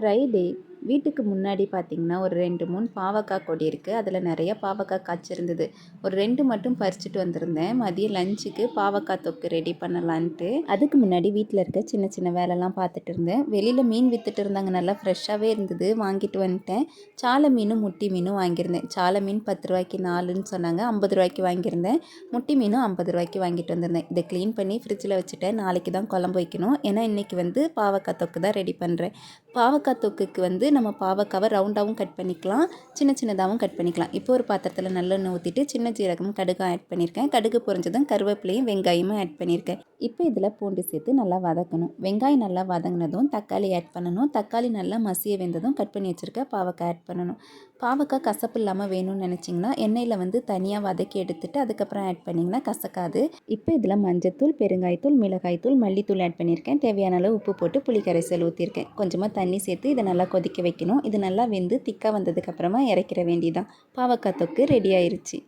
Friday வீட்டுக்கு முன்னாடி பார்த்திங்கன்னா ஒரு 2, 3 பாவக்காய் கொடி இருக்குது. அதில் நிறைய பாவக்காய் காய்ச்சிருந்தது. ஒரு 2 மட்டும் பறிச்சுட்டு வந்திருந்தேன். மதியம் லஞ்சுக்கு பாவக்காய் தொக்கு ரெடி பண்ணலான்ட்டு. அதுக்கு முன்னாடி வீட்டில் இருக்க சின்ன சின்ன வேலைலாம் பார்த்துட்டு இருந்தேன். வெளியில் மீன் விற்றுட்டு இருந்தாங்க, நல்லா ஃப்ரெஷ்ஷாகவே இருந்தது, வாங்கிட்டு வந்துட்டேன். சாலை மீனும் முட்டி மீனும் வாங்கியிருந்தேன். சாலை மீன் 10 ரூபாய்க்கு 4ன்னு சொன்னாங்க, 50 ரூபாய்க்கு வாங்கியிருந்தேன். முட்டி மீனும் 50 ரூபாய்க்கு வாங்கிட்டு வந்திருந்தேன். இதை க்ளீன் பண்ணி ஃப்ரிட்ஜில் வச்சுட்டேன். நாளைக்கு தான் குழம்பு வைக்கணும். ஏன்னா இன்றைக்கி பாவக்காய் தொக்கு தான் ரெடி பண்ணுறேன். பாவக்காய் தொக்குக்கு நம்ம பாவக்காவை ரவுண்டாகவும் கட் பண்ணிக்கலாம், சின்ன சின்னதாகவும் கட் பண்ணிக்கலாம். இப்போ ஒரு பாத்திரத்தில் நல்லெண்ணெய் ஊற்றிட்டு சின்ன ஜீரகமும் கடுகும் ஆட் பண்ணியிருக்கேன். கடுகு பொரிஞ்சதும் கருவேப்பிலையும் வெங்காயமும் ஆட் பண்ணியிருக்கேன். இப்போ இதில் பூண்டு சேர்த்து நல்லா வதக்கணும். வெங்காயம் நல்லா வதங்கினதும் தக்காளி ஆட் பண்ணணும். தக்காளி நல்லா மசிய வெந்ததும் கட் பண்ணி வச்சுருக்க பாவக்காய் ஆட் பண்ணணும். பாவக்காய் கசப்பு இல்லாமல் வேணும்னு நினச்சிங்கன்னா எண்ணெயில் தனியாக வதக்கி எடுத்துட்டு அதுக்கப்புறம் ஆட் பண்ணிங்கன்னா கசக்காது. இப்போ இதில் மஞ்சத்தூள், பெருங்காயத்தூள், மிளகாய்த்தூள், மல்லித்தூள் ஆட் பண்ணியிருக்கேன். தேவையான அளவு உப்பு போட்டு புளி கரைசல் ஊற்றிருக்கேன். கொஞ்சமாக தண்ணி சேர்த்து இதை நல்லா கொதிக்க வைக்கணும். இது நல்லா வெந்து திக்காக வந்ததுக்கப்புறமா இறக்கிற வேண்டியதான். பாவக்காய் தொக்கு ரெடி ஆயிருச்சு.